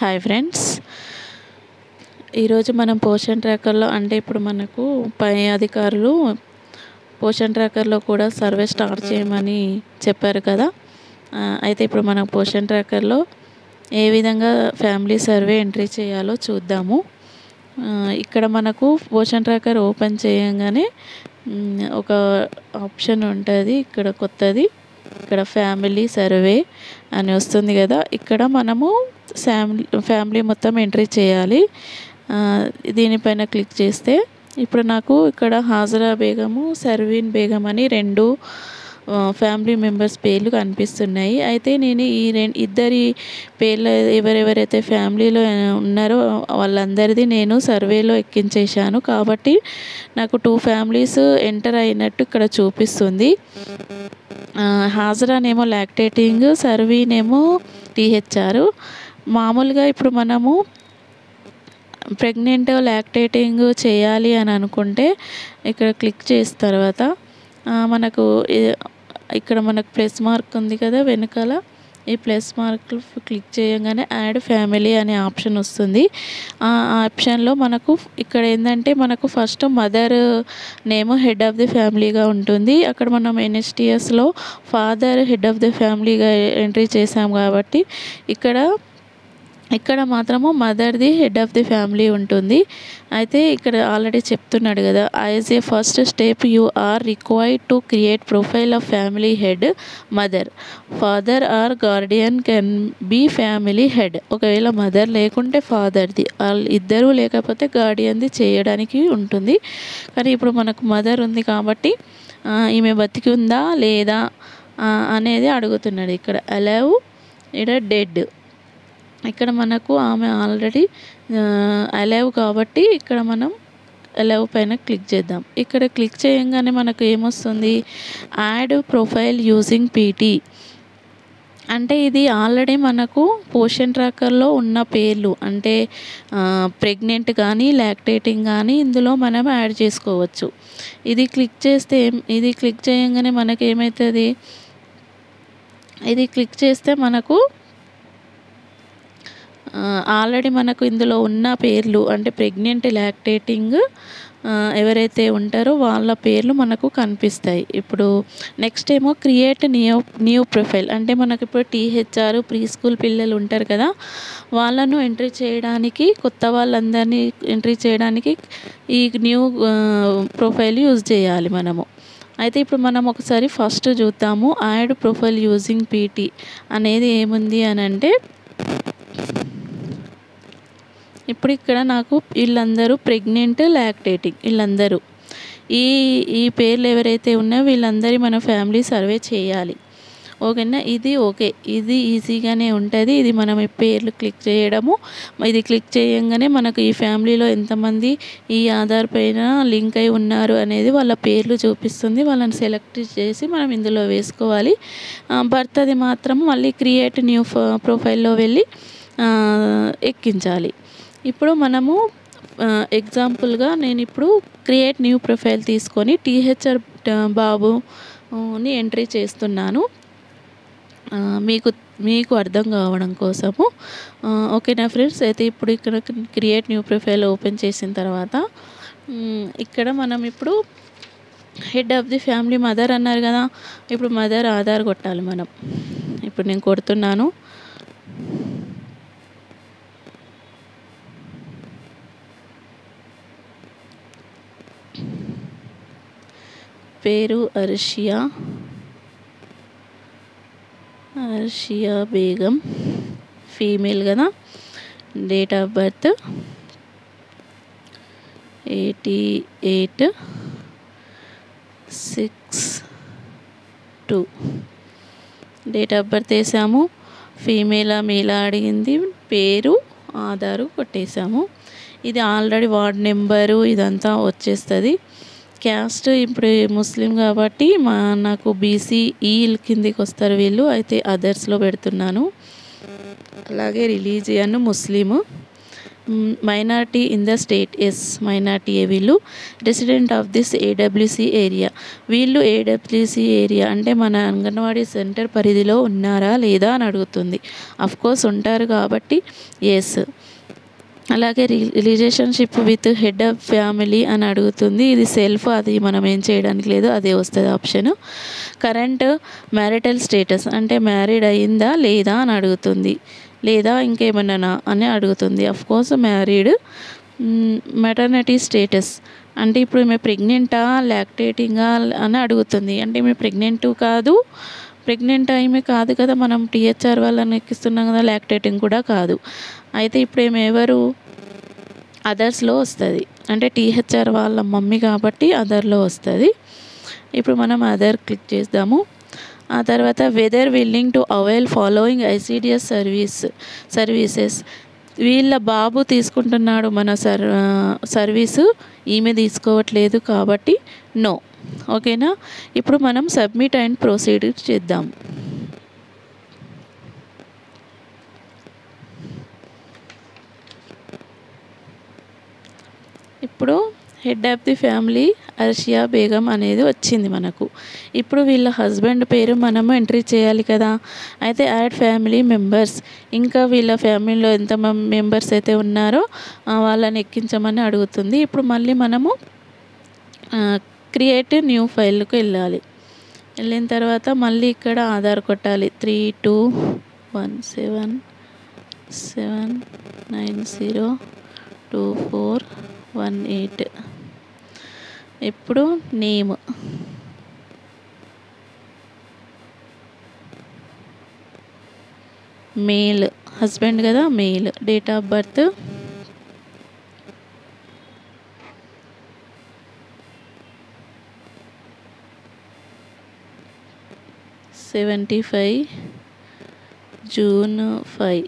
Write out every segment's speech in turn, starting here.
Hi friends, ఈరోజు మనం పోషన్ ట్రాకర్లో అంటే ఇప్పుడు మనకు పై అధికారులు పోషన్ ట్రాకర్లో కూడా సర్వే స్టార్ట్ చేయమని చెప్పారు కదా. అయితే ఇప్పుడు మనం పోషన్ ట్రాకర్లో ఏ విధంగా ఫ్యామిలీ సర్వే ఎంట్రీ చేయాలో చూద్దాము. ఇక్కడ మనకు పోషన్ ట్రాకర్ ఓపెన్ చేయంగానే ఒక ఆప్షన్ ఉంటుంది. ఇక్కడ కొత్తది, ఇక్కడ ఫ్యామిలీ సర్వే అని వస్తుంది కదా. ఇక్కడ మనము ఫ్యామిలీ మొత్తం ఎంట్రీ చేయాలి. దీనిపైన క్లిక్ చేస్తే ఇప్పుడు నాకు ఇక్కడ హాజరా బేగము, సర్వీన్ బేగం అని రెండు ఫ్యామిలీ మెంబర్స్ పేర్లు కనిపిస్తున్నాయి. అయితే నేను ఈ ఇద్దరి పేర్లు ఎవరెవరైతే ఫ్యామిలీలో ఉన్నారో వాళ్ళందరిది నేను సర్వేలో ఎక్కించేశాను. కాబట్టి నాకు 2 ఫ్యామిలీస్ ఎంటర్ అయినట్టు ఇక్కడ చూపిస్తుంది. హాజరానేమో లాక్టేటింగ్, సర్వీనేమో టీహెచ్ఆర్. మామూలుగా ఇప్పుడు మనము ప్రెగ్నెంట్, లాక్టేటింగ్ చేయాలి అని అనుకుంటే ఇక్కడ క్లిక్ చేసిన తర్వాత మనకు ఇక్కడ మనకు ప్లస్ మార్క్ ఉంది కదా వెనకాల. ఈ ప్లస్ మార్క్ క్లిక్ చేయగానే యాడ్ ఫ్యామిలీ అనే ఆప్షన్ వస్తుంది. ఆ ఆప్షన్లో మనకు ఇక్కడ ఏంటంటే మనకు first mother name head of the ఫ్యామిలీగా ఉంటుంది. అక్కడ మనం ఎన్ఎస్టిఎస్లో ఫాదర్ హెడ్ ఆఫ్ ది ఫ్యామిలీగా ఎంట్రీ చేసాం కాబట్టి ఇక్కడ మాత్రము మదర్ది హెడ్ ఆఫ్ ది ఫ్యామిలీ ఉంటుంది. అయితే ఇక్కడ ఆల్రెడీ చెప్తున్నాడు కదా, as a first step you are required to create profile of family head mother. Father or guardian can be family head. ఒకవేళ మదర్ లేకుంటే ఫాదర్ది, ఇద్దరు లేకపోతే గార్డియన్ది చేయడానికి ఉంటుంది. కానీ ఇప్పుడు మనకు మదర్ ఉంది కాబట్టి ఈమె బతికి ఉందా లేదా అనేది అడుగుతున్నాడు. ఇక్కడ అలౌవ్, ఇక్కడ డెడ్. ఇక్కడ మనకు ఆమె ఆల్రెడీ అలౌవ్ కాబట్టి ఇక్కడ మనం అలౌవ్ పైన క్లిక్ చేద్దాం. ఇక్కడ క్లిక్ చేయగానే మనకు ఏమొస్తుంది, యాడ్ ప్రొఫైల్ యూజింగ్ పీటీ. అంటే ఇది ఆల్రెడీ మనకు పోషన్ ట్రాకర్లో ఉన్న పేర్లు, అంటే ప్రెగ్నెంట్ కానీ లాక్టేటింగ్ కానీ ఇందులో మనం యాడ్ చేసుకోవచ్చు. ఇది క్లిక్ చేయగానే మనకి ఏమవుతుంది, ఇది క్లిక్ చేస్తే మనకు ఆల్రెడీ మనకు ఇందులో ఉన్న పేర్లు అంటే ప్రెగ్నెంట్, లాక్టేటింగ్ ఎవరైతే ఉంటారో వాళ్ళ పేర్లు మనకు కనిపిస్తాయి. ఇప్పుడు నెక్స్ట్ ఏమో క్రియేట్ న్యూ ప్రొఫైల్. అంటే మనకి ఇప్పుడు టీహెచ్ఆర్, ప్రీ స్కూల్ పిల్లలు ఉంటారు కదా, వాళ్ళను ఎంట్రీ చేయడానికి, కొత్త వాళ్ళందరినీ ఎంట్రీ చేయడానికి ఈ న్యూ ప్రొఫైల్ యూజ్ చేయాలి మనము. అయితే ఇప్పుడు మనం ఒకసారి ఫస్ట్ చూద్దాము. యాడ్ ప్రొఫైల్ యూజింగ్ పీటీ అనేది ఏముంది అని అంటే, ఇప్పుడు ఇక్కడ నాకు వీళ్ళందరూ ప్రెగ్నెంట్, లాక్టేటింగ్ వీళ్ళందరూ ఈ పేర్లు ఎవరైతే ఉన్నాయో వీళ్ళందరి మన ఫ్యామిలీ సర్వే చేయాలి. ఓకేనా, ఇది ఓకే, ఇది ఈజీగానే ఉంటుంది. ఇది మనం ఈ పేర్లు క్లిక్ చేయడము, ఇది క్లిక్ చేయగానే మనకు ఈ ఫ్యామిలీలో ఎంతమంది ఈ ఆధార్ పైన లింక్ అయి ఉన్నారు అనేది వాళ్ళ పేర్లు చూపిస్తుంది. వాళ్ళని సెలెక్ట్ చేసి మనం ఇందులో వేసుకోవాలి. భర్తది మాత్రం మళ్ళీ క్రియేట్ న్యూ ప్రొఫైల్లో వెళ్ళి ఎక్కించాలి. ఇప్పుడు మనము ఎగ్జాంపుల్గా నేను ఇప్పుడు క్రియేట్ న్యూ ప్రొఫైల్ తీసుకొని టీహెచ్ఆర్ బాబుని ఎంట్రీ చేస్తున్నాను, మీకు అర్థం కావడం కోసము. ఓకేనా ఫ్రెండ్స్. అయితే ఇప్పుడు ఇక్కడ క్రియేట్ న్యూ ప్రొఫైల్ ఓపెన్ చేసిన తర్వాత ఇక్కడ మనం ఇప్పుడు head of the family mother అన్నారు కదా, ఇప్పుడు మదర్ ఆధార్ కొట్టాలి మనం. ఇప్పుడు నేను కొడుతున్నాను. పేరు అర్షియా బేగం, ఫీమేల్ కదా. Date of birth 88/6/2. Date of birth వేసాము. ఫీమేలా మేలా అడిగింది, పేరు, ఆధారు కొట్టేసాము. ఇది ఆల్రెడీ వార్డ్ నెంబరు ఇదంతా వచ్చేస్తుంది. క్యాస్ట్ ఇప్పుడు ముస్లిం కాబట్టి నాకు బీసీ కిందికి వస్తారు వీళ్ళు, అయితే అదర్స్లో పెడుతున్నాను. అలాగే religion Muslim. Minority in the state, as minority వీళ్ళు. Resident of this AWC area, వీళ్ళు ఏడబ్ల్యూసి ఏరియా అంటే మన అంగన్వాడీ సెంటర్ పరిధిలో ఉన్నారా లేదా అని అడుగుతుంది. అఫ్కోర్స్ ఉంటారు కాబట్టి ఎస్. అలాగే relationship with head of family అని అడుగుతుంది. ఇది సెల్ఫ్, అది మనం ఏం చేయడానికి లేదు, అదే వస్తుంది ఆప్షన్. కరెంట్ మ్యారిటల్ స్టేటస్ అంటే మ్యారీడ్ అయిందా లేదా అని అడుగుతుంది, లేదా ఇంకేమన్నా అని అడుగుతుంది. Of course married. మెటర్నిటీ స్టేటస్ అంటే ఇప్పుడు ఈమె ప్రెగ్నెంటా లాక్టేటింగా అని అడుగుతుంది. అంటే ఈమె ప్రెగ్నెంట్ ఈమె కాదు కదా, మనం టీహెచ్ఆర్ వాళ్ళని ఎక్కిస్తున్నాం కదా, లాక్టేటింగ్ కూడా కాదు. అయితే ఇప్పుడు ఈమె ఎవరు, అదర్స్లో వస్తుంది. అంటే టీహెచ్ఆర్ వాళ్ళ మమ్మీ కాబట్టి అదర్లో వస్తుంది. ఇప్పుడు మనం అదర్ క్లిక్ చేద్దాము. ఆ తర్వాత weather willing to avail following ICDS services, వీళ్ళ బాబు తీసుకుంటున్నాడు మన సర్వీసు, ఈమె తీసుకోవట్లేదు కాబట్టి నో. ఓకేనా. ఇప్పుడు మనం సబ్మిట్ అండ్ ప్రొసీడ్ చేద్దాం. ఇప్పుడు head of the family Arshiya Begum అనేది వచ్చింది మనకు. ఇప్పుడు వీళ్ళ హస్బెండ్ పేరు మనము ఎంట్రీ చేయాలి కదా. అయితే యాడ్ ఫ్యామిలీ మెంబర్స్, ఇంకా వీళ్ళ ఫ్యామిలీలో ఎంత మెంబర్స్ అయితే ఉన్నారో వాళ్ళని ఎక్కించమని అడుగుతుంది. ఇప్పుడు మళ్ళీ మనము క్రియేట్ న్యూ ఫైల్కి వెళ్ళాలి. వెళ్ళిన తర్వాత మళ్ళీ ఇక్కడ ఆధార్ కొట్టాలి. 3217902418. ఇప్పుడు నేమ్ మేల్, హస్బెండ్ కదా male. Date of birth 75 June 5.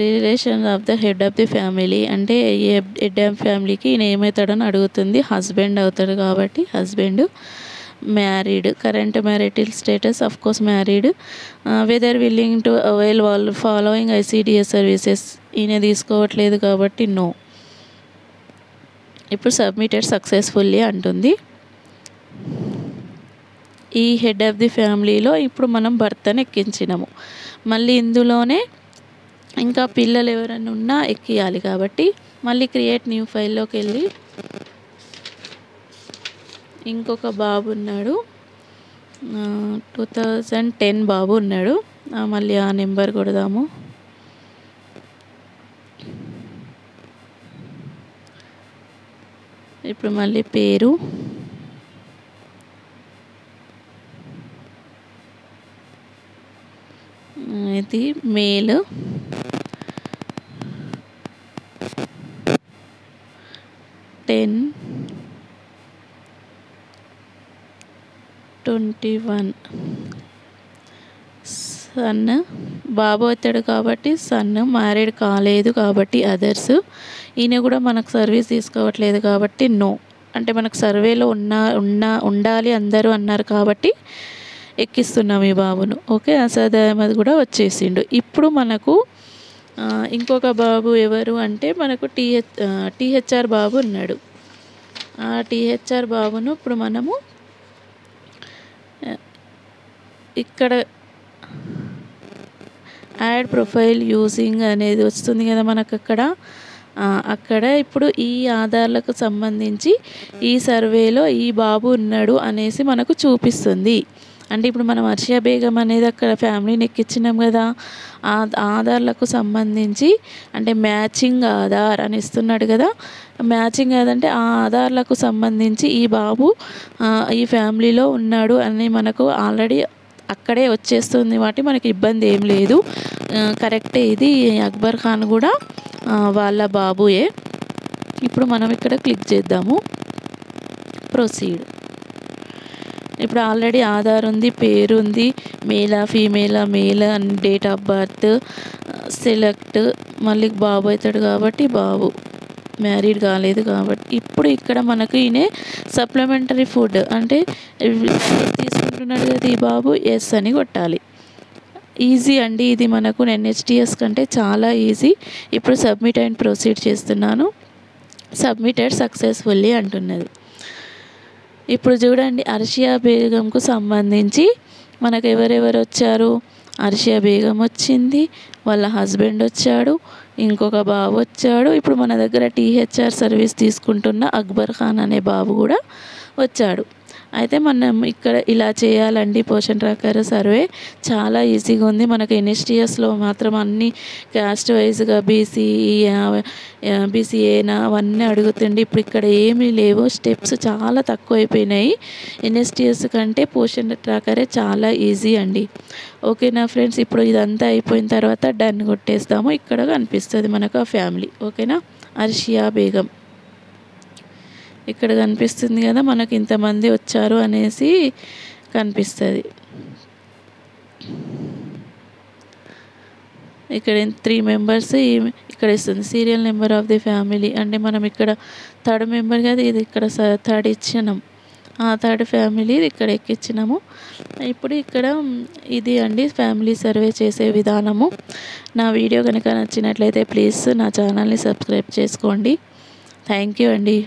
Relation of the head of the family అంటే హెడ్ ఆఫ్ ఫ్యామిలీకి ఈయన ఏమవుతాడని అడుగుతుంది. హస్బెండ్ అవుతాడు కాబట్టి husband. Married, current marital status of course married. Weather willing to avail వాళ్ళు ఫాలోయింగ్ ఐసిడిఎస్ సర్వీసెస్, ఈయన తీసుకోవట్లేదు కాబట్టి నో. ఇప్పుడు సబ్మిటెడ్ సక్సెస్ఫుల్లీ అంటుంది. ఈ హెడ్ ఆఫ్ ది ఫ్యామిలీలో ఇప్పుడు మనం భర్తను ఎక్కించినాము. మళ్ళీ ఇందులోనే ఇంకా పిల్లలు ఎవరైనా ఉన్నా ఎక్కియాలి కాబట్టి మళ్ళీ క్రియేట్ న్యూ ఫైల్లోకి వెళ్ళి ఇంకొక బాబు ఉన్నాడు, 2010 బాబు ఉన్నాడు. మళ్ళీ ఆ నెంబర్ కొడదాము. ఇప్పుడు మళ్ళీ పేరు ఇది మేల్. టెన్ 21 సన్, బాబు అవుతాడు కాబట్టి సన్, మ్యారీడ్ కాలేదు కాబట్టి అదర్స్. ఈయన కూడా మనకు సర్వీస్ తీసుకోవట్లేదు కాబట్టి నో. అంటే మనకు సర్వేలో ఉండాలి అందరూ అన్నారు కాబట్టి ఎక్కిస్తున్నాం ఈ బాబును. ఓకే. అసద్ అహ్మద్ కూడా వచ్చేసిండు. ఇప్పుడు మనకు ఇంకొక బాబు ఎవరు అంటే మనకు టీహెచ్ఆర్ బాబు ఉన్నాడు. ఆ టీహెచ్ఆర్ బాబును ఇప్పుడు మనము ఇక్కడ యాడ్ ప్రొఫైల్ యూజింగ్ అనేది వస్తుంది కదా మనకు అక్కడ ఇప్పుడు ఈ ఆధార్లకు సంబంధించి ఈ సర్వేలో ఈ బాబు ఉన్నాడు అనేసి మనకు చూపిస్తుంది. అంటే ఇప్పుడు మనం అర్షియా బేగం అనేది అక్కడ ఫ్యామిలీని ఎక్కించినాం కదా, ఆ ఆధార్లకు సంబంధించి అంటే మ్యాచింగ్ ఆధార్ అని ఇస్తున్నాడు కదా. మ్యాచింగ్ అదంటే ఆ ఆధార్లకు సంబంధించి ఈ బాబు ఈ ఫ్యామిలీలో ఉన్నాడు అని మనకు ఆల్రెడీ అక్కడే వచ్చేస్తుంది కాబట్టి మనకి ఇబ్బంది ఏం లేదు. కరెక్టే. ఇది అక్బర్ ఖాన్ కూడా వాళ్ళ బాబుయే. ఇప్పుడు మనం ఇక్కడ క్లిక్ చేద్దాము, ప్రొసీడ్. ఇప్పుడు ఆల్రెడీ ఆధార్ ఉంది, పేరు ఉంది, మేలా ఫీమేలా, male and date of birth select. మళ్ళీ బాబు అవుతాడు కాబట్టి బాబు, మ్యారీడ్ కాలేదు కాబట్టి. ఇప్పుడు ఇక్కడ మనకు ఈయన సప్లిమెంటరీ ఫుడ్ అంటే తీసుకుంటున్నాడు కదా ఈ బాబు, ఎస్ అని కొట్టాలి. ఈజీ అండి ఇది మనకు ఎన్హెచ్టిఎస్ కంటే చాలా ఈజీ. ఇప్పుడు సబ్మిట్ అండ్ ప్రొసీడ్ చేస్తున్నాను. సబ్మిటెడ్ సక్సెస్ఫుల్లీ అంటున్నది. ఇప్పుడు చూడండి అర్షియా బేగంకు సంబంధించి మనకు ఎవరెవరు వచ్చారు. అర్షియా బేగం వచ్చింది, వాళ్ళ హస్బెండ్ వచ్చాడు, ఇంకొక బాబు వచ్చాడు. ఇప్పుడు మన దగ్గర టీహెచ్ఆర్ సర్వీస్ తీసుకుంటున్న అక్బర్ ఖాన్ అనే బాబు కూడా వచ్చాడు. అయితే మనం ఇక్కడ ఇలా చేయాలండి. పోషన్ ట్రాకర్ సర్వే చాలా ఈజీగా ఉంది. మనకు ఎన్ఎస్టిఎస్లో మాత్రం అన్ని క్యాస్ట్ వైజ్గా బీసీఏనా అవన్నీ అడుగుతుండే. ఇప్పుడు ఇక్కడ ఏమీ లేవు, స్టెప్స్ చాలా తక్కువ అయిపోయినాయి. ఎన్ఎస్టిఎస్ కంటే పోషన్ ట్రాకరే చాలా ఈజీ అండి. ఓకేనా ఫ్రెండ్స్, ఇప్పుడు ఇదంతా అయిపోయిన తర్వాత డన్ కొట్టేస్తాము. ఇక్కడ కనిపిస్తుంది మనకు ఆ ఫ్యామిలీ. ఓకేనా, అర్షియా బేగం ఇక్కడ కనిపిస్తుంది కదా, మనకి ఇంతమంది వచ్చారు అనేసి కనిపిస్తుంది. ఇక్కడ 3 మెంబర్స్ ఇక్కడ ఇస్తుంది. Serial number of the family అంటే మనం ఇక్కడ 3rd మెంబర్ కదా, ఇది ఇక్కడ 3rd ఇచ్చినాం. ఆ 3rd ఫ్యామిలీ ఇక్కడ ఎక్కించినాము. ఇప్పుడు ఇక్కడ ఇది అండి ఫ్యామిలీ సర్వే చేసే విధానము. నా వీడియో కనుక నచ్చినట్లయితే ప్లీజ్ నా ఛానల్ని సబ్స్క్రైబ్ చేసుకోండి. థ్యాంక్ యూ అండి.